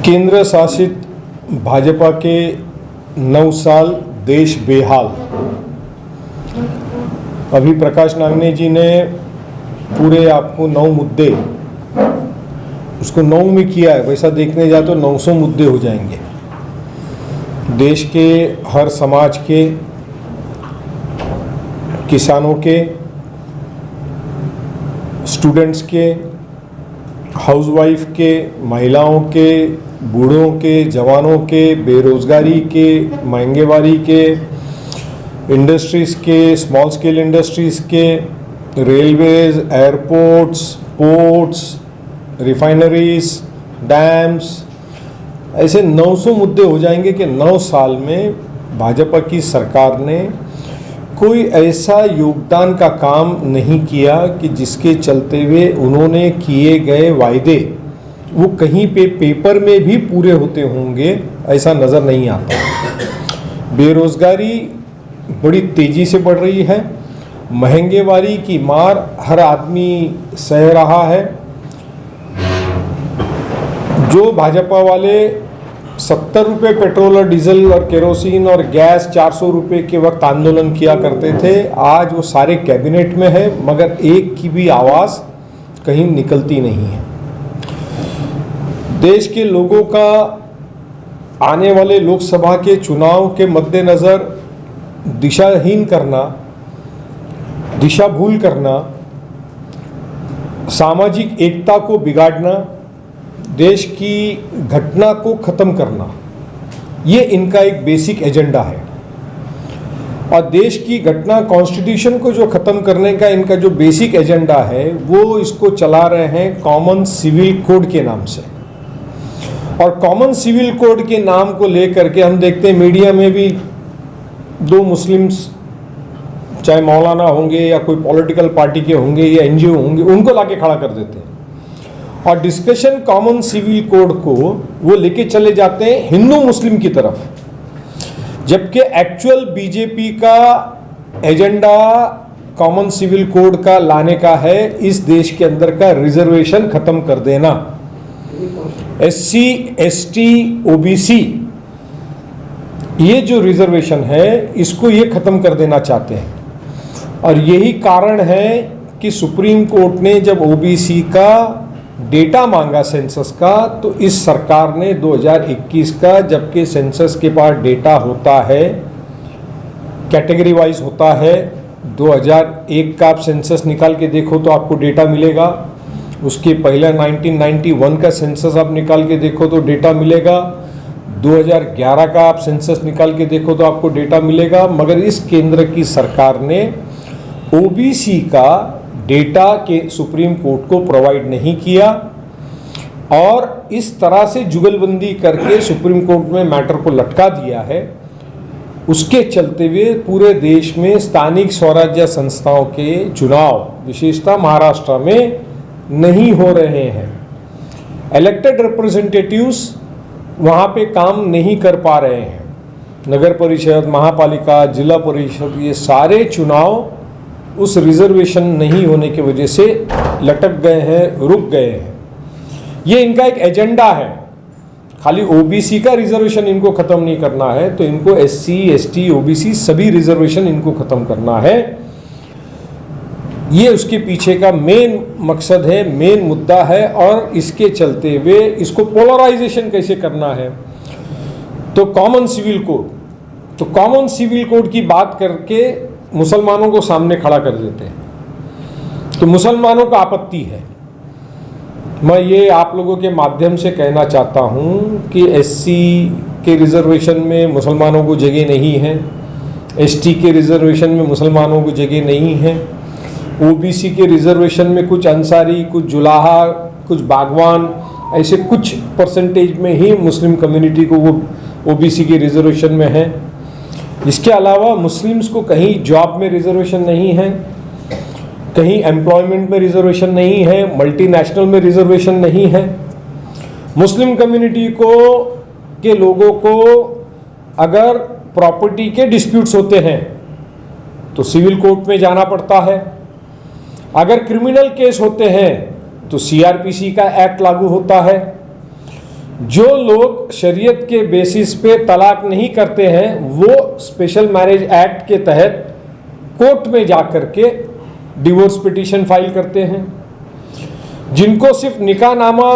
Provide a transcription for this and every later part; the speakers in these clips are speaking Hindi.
केंद्र शासित भाजपा के 9 साल देश बेहाल। अभी प्रकाश नागने जी ने पूरे आपको 9 मुद्दे उसको 9 में किया है, वैसा देखने जाए तो 900 मुद्दे हो जाएंगे। देश के हर समाज के, किसानों के, स्टूडेंट्स के, हाउसवाइफ के, महिलाओं के, बूढ़ों के, जवानों के, बेरोजगारी के, महंगेवारी के, इंडस्ट्रीज़ के, स्मॉल स्केल इंडस्ट्रीज़ के, railways, airports, ports, refineries, dams, ऐसे 900 मुद्दे हो जाएंगे कि 9 साल में भाजपा की सरकार ने कोई ऐसा योगदान का काम नहीं किया कि जिसके चलते हुए उन्होंने किए गए वायदे वो कहीं पे पेपर में भी पूरे होते होंगे, ऐसा नज़र नहीं आता। बेरोज़गारी बड़ी तेज़ी से बढ़ रही है, महंगेवारी की मार हर आदमी सह रहा है। जो भाजपा वाले 70 रुपये पेट्रोल और डीजल और केरोसिन और गैस 400 रुपये के वक्त आंदोलन किया करते थे, आज वो सारे कैबिनेट में है, मगर एक की भी आवाज़ कहीं निकलती नहीं है। देश के लोगों का आने वाले लोकसभा के चुनाव के मद्देनज़र दिशाहीन करना, दिशा भूल करना, सामाजिक एकता को बिगाड़ना, देश की घटना को ख़त्म करना, ये इनका एक बेसिक एजेंडा है। और देश की घटना, कॉन्स्टिट्यूशन को जो ख़त्म करने का इनका जो बेसिक एजेंडा है, वो इसको चला रहे हैं कॉमन सिविल कोड के नाम से। और कॉमन सिविल कोड के नाम को लेकर के हम देखते हैं मीडिया में भी 2 मुस्लिम्स, चाहे मौलाना होंगे या कोई पॉलिटिकल पार्टी के होंगे या एनजीओ होंगे, उनको लाके खड़ा कर देते हैं और डिस्कशन कॉमन सिविल कोड को वो लेके चले जाते हैं हिंदू मुस्लिम की तरफ, जबकि एक्चुअल बीजेपी का एजेंडा कॉमन सिविल कोड का लाने का है, इस देश के अंदर का रिजर्वेशन खत्म कर देना। SC, ST, OBC, ये जो रिजर्वेशन है इसको ये खत्म कर देना चाहते हैं। और यही कारण है कि सुप्रीम कोर्ट ने जब OBC का डेटा मांगा सेंसस का, तो इस सरकार ने 2021 का, जबकि सेंसस के पास डेटा होता है, कैटेगरी वाइज होता है, 2001 का आप सेंसस निकाल के देखो तो आपको डेटा मिलेगा, उसके पहले 1991 का सेंसस आप निकाल के देखो तो डेटा मिलेगा, 2011 का आप सेंसस निकाल के देखो तो आपको डेटा मिलेगा। मगर इस केंद्र की सरकार ने OBC का डेटा के सुप्रीम कोर्ट को प्रोवाइड नहीं किया और इस तरह से जुगलबंदी करके सुप्रीम कोर्ट में मैटर को लटका दिया है। उसके चलते हुए पूरे देश में स्थानिक स्वराज्य संस्थाओं के चुनाव, विशेषतः महाराष्ट्र में, नहीं हो रहे हैं। इलेक्टेड रिप्रेजेंटेटिव्स वहाँ पे काम नहीं कर पा रहे हैं। नगर परिषद, महापालिका, जिला परिषद, ये सारे चुनाव उस रिजर्वेशन नहीं होने की वजह से लटक गए हैं, रुक गए हैं। ये इनका एक एजेंडा है। खाली OBC का रिजर्वेशन इनको ख़त्म नहीं करना है, तो इनको SC, ST, OBC सभी रिजर्वेशन इनको ख़त्म करना है। ये उसके पीछे का मेन मकसद है, मेन मुद्दा है। और इसके चलते हुए इसको पोलराइजेशन कैसे करना है, तो कॉमन सिविल कोड, तो कॉमन सिविल कोड की बात करके मुसलमानों को सामने खड़ा कर देते हैं। तो मुसलमानों का आपत्ति है। मैं ये आप लोगों के माध्यम से कहना चाहता हूँ कि SC के रिजर्वेशन में मुसलमानों को जगह नहीं है, ST के रिजर्वेशन में मुसलमानों को जगह नहीं है, OBC के रिजर्वेशन में कुछ अंसारी, कुछ जुलाहा, कुछ बागवान, ऐसे कुछ परसेंटेज में ही मुस्लिम कम्युनिटी को वो OBC के रिजर्वेशन में है। इसके अलावा मुस्लिम्स को कहीं जॉब में रिजर्वेशन नहीं है, कहीं एम्प्लॉयमेंट में रिजर्वेशन नहीं है, मल्टीनेशनल में रिजर्वेशन नहीं है। मुस्लिम कम्युनिटी को के लोगों को अगर प्रॉपर्टी के डिस्प्यूट्स होते हैं तो सिविल कोर्ट में जाना पड़ता है। अगर क्रिमिनल केस होते हैं तो CRPC का एक्ट लागू होता है। जो लोग शरीयत के बेसिस पे तलाक नहीं करते हैं वो स्पेशल मैरिज एक्ट के तहत कोर्ट में जाकर के डिवोर्स पिटीशन फाइल करते हैं। जिनको सिर्फ निकाहनामा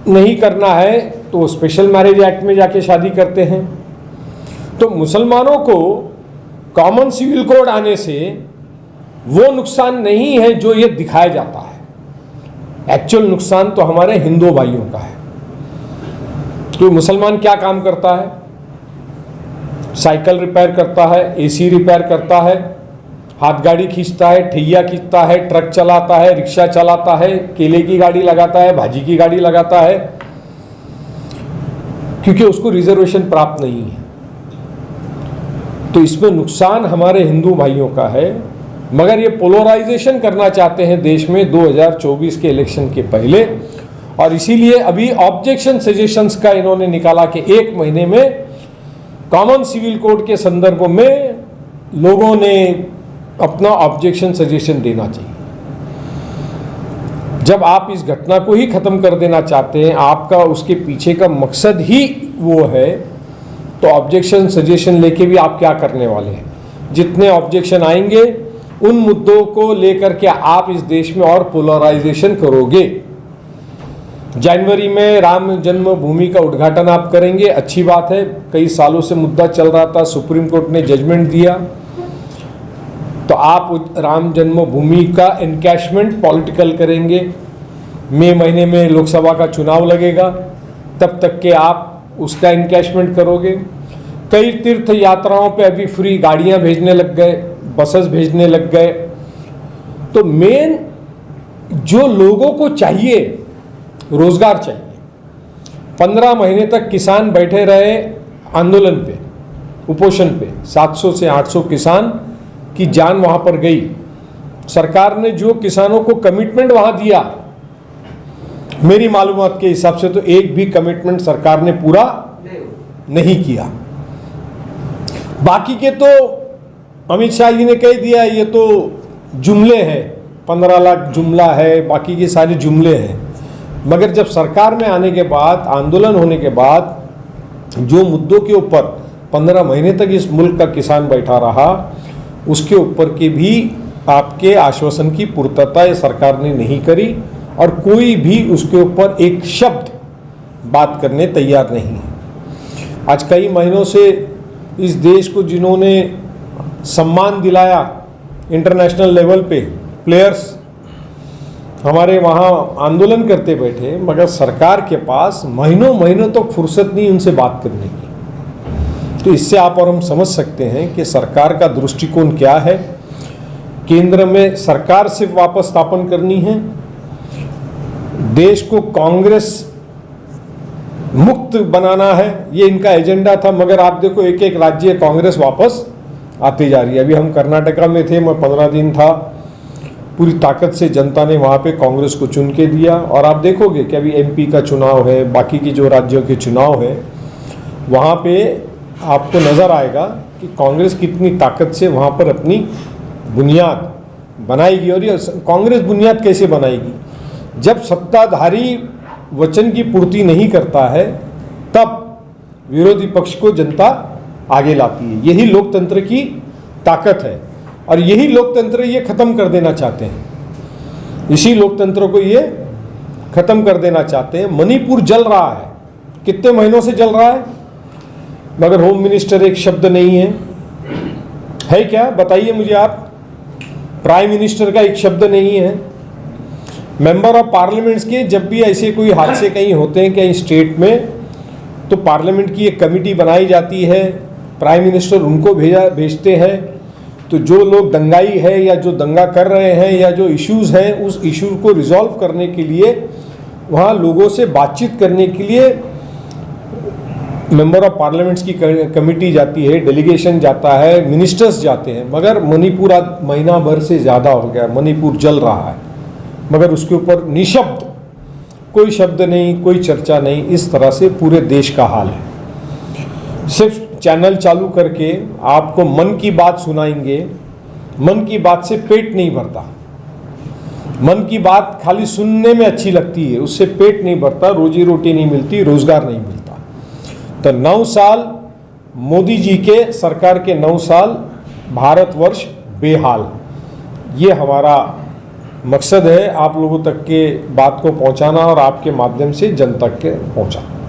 नहीं करना है तो वो स्पेशल मैरिज एक्ट में जाके शादी करते हैं। तो मुसलमानों को कॉमन सिविल कोड आने से वो नुकसान नहीं है जो ये दिखाया जाता है। एक्चुअल नुकसान तो हमारे हिंदू भाइयों का है। तो मुसलमान क्या काम करता है? साइकिल रिपेयर करता है, एसी रिपेयर करता है, हाथ गाड़ी खींचता है, ठैया खींचता है, ट्रक चलाता है, रिक्शा चलाता है, केले की गाड़ी लगाता है, भाजी की गाड़ी लगाता है, क्योंकि उसको रिजर्वेशन प्राप्त नहीं है। तो इसमें नुकसान हमारे हिंदू भाइयों का है। मगर ये पोलराइजेशन करना चाहते हैं देश में 2024 के इलेक्शन के पहले, और इसीलिए अभी ऑब्जेक्शन सजेशंस का इन्होंने निकाला कि 1 महीने में कॉमन सिविल कोड के संदर्भ में लोगों ने अपना ऑब्जेक्शन सजेशन देना चाहिए। जब आप इस घटना को ही खत्म कर देना चाहते हैं, आपका उसके पीछे का मकसद ही वो है, तो ऑब्जेक्शन सजेशन लेके भी आप क्या करने वाले हैं? जितने ऑब्जेक्शन आएंगे उन मुद्दों को लेकर के आप इस देश में और पोलराइजेशन करोगे। जनवरी में राम जन्मभूमि का उद्घाटन आप करेंगे, अच्छी बात है। कई सालों से मुद्दा चल रहा था, सुप्रीम कोर्ट ने जजमेंट दिया, तो आप राम जन्मभूमि का एनकैशमेंट पॉलिटिकल करेंगे। मई महीने में लोकसभा का चुनाव लगेगा, तब तक के आप उसका एनकैशमेंट करोगे। कई तीर्थ यात्राओं पे अभी फ्री गाड़ियां भेजने लग गए, बसेस भेजने लग गए। तो मेन जो लोगों को चाहिए, रोजगार चाहिए। 15 महीने तक किसान बैठे रहे आंदोलन पे, उपोषण पे। 700 से 800 किसान की जान वहां पर गई। सरकार ने जो किसानों को कमिटमेंट वहां दिया, मेरी मालूमात के हिसाब से तो एक भी कमिटमेंट सरकार ने पूरा नहीं किया। बाकी के तो अमित शाह जी ने कह दिया ये तो जुमले हैं, 15 लाख जुमला है, बाकी के सारे जुमले हैं। मगर जब सरकार में आने के बाद, आंदोलन होने के बाद, जो मुद्दों के ऊपर 15 महीने तक इस मुल्क का किसान बैठा रहा, उसके ऊपर के भी आपके आश्वासन की पूर्तता सरकार ने नहीं करी, और कोई भी उसके ऊपर एक शब्द बात करने तैयार नहीं है। आज कई महीनों से इस देश को जिन्होंने सम्मान दिलाया इंटरनेशनल लेवल पे, प्लेयर्स हमारे वहाँ आंदोलन करते बैठे, मगर सरकार के पास महीनों महीनों तक फुर्सत नहीं उनसे बात करने की। तो इससे आप और हम समझ सकते हैं कि सरकार का दृष्टिकोण क्या है। केंद्र में सरकार सिर्फ वापस स्थापन करनी है, देश को कांग्रेस मुक्त बनाना है, ये इनका एजेंडा था। मगर आप देखो एक एक राज्य कांग्रेस वापस आती जा रही है। अभी हम कर्नाटका में थे, मैं 15 दिन था, पूरी ताकत से जनता ने वहाँ पे कांग्रेस को चुन के दिया। और आप देखोगे कि अभी एमपी का चुनाव है, बाकी की जो राज्यों के चुनाव है, वहाँ पे आपको नज़र आएगा कि कांग्रेस कितनी ताकत से वहाँ पर अपनी बुनियाद बनाएगी। और ये कांग्रेस बुनियाद कैसे बनाएगी? जब सत्ताधारी वचन की पूर्ति नहीं करता है, तब विरोधी पक्ष को जनता आगे लाती है। यही लोकतंत्र की ताकत है, और यही लोकतंत्र ये खत्म कर देना चाहते हैं। इसी लोकतंत्र को ये खत्म कर देना चाहते हैं। मणिपुर जल रहा है, कितने महीनों से जल रहा है, मगर होम मिनिस्टर एक शब्द नहीं है क्या? बताइए मुझे आप। प्राइम मिनिस्टर का एक शब्द नहीं है। मेंबर ऑफ पार्लियामेंट्स के जब भी ऐसे कोई हादसे कहीं होते हैं कहीं स्टेट में, तो पार्लियामेंट की एक कमेटी बनाई जाती है, प्राइम मिनिस्टर उनको भेजते हैं। तो जो लोग दंगाई है या जो दंगा कर रहे हैं या जो इश्यूज़ हैं, उस इशू को रिजॉल्व करने के लिए वहाँ लोगों से बातचीत करने के लिए मेंबर ऑफ पार्लियामेंट्स की कमेटी जाती है, डेलीगेशन जाता है, मिनिस्टर्स जाते हैं। मगर मणिपुर आज महीना भर से ज़्यादा हो गया, मणिपुर जल रहा है, मगर उसके ऊपर निशब्द, कोई शब्द नहीं, कोई चर्चा नहीं। इस तरह से पूरे देश का हाल है। सिर्फ चैनल चालू करके आपको मन की बात सुनाएंगे, मन की बात से पेट नहीं भरता। मन की बात खाली सुनने में अच्छी लगती है, उससे पेट नहीं भरता, रोजी रोटी नहीं मिलती, रोजगार नहीं मिलता। तो 9 साल मोदी जी के सरकार के 9 साल भारतवर्ष बेहाल, ये हमारा मकसद है आप लोगों तक के बात को पहुंचाना और आपके माध्यम से जनता के पहुंचाना।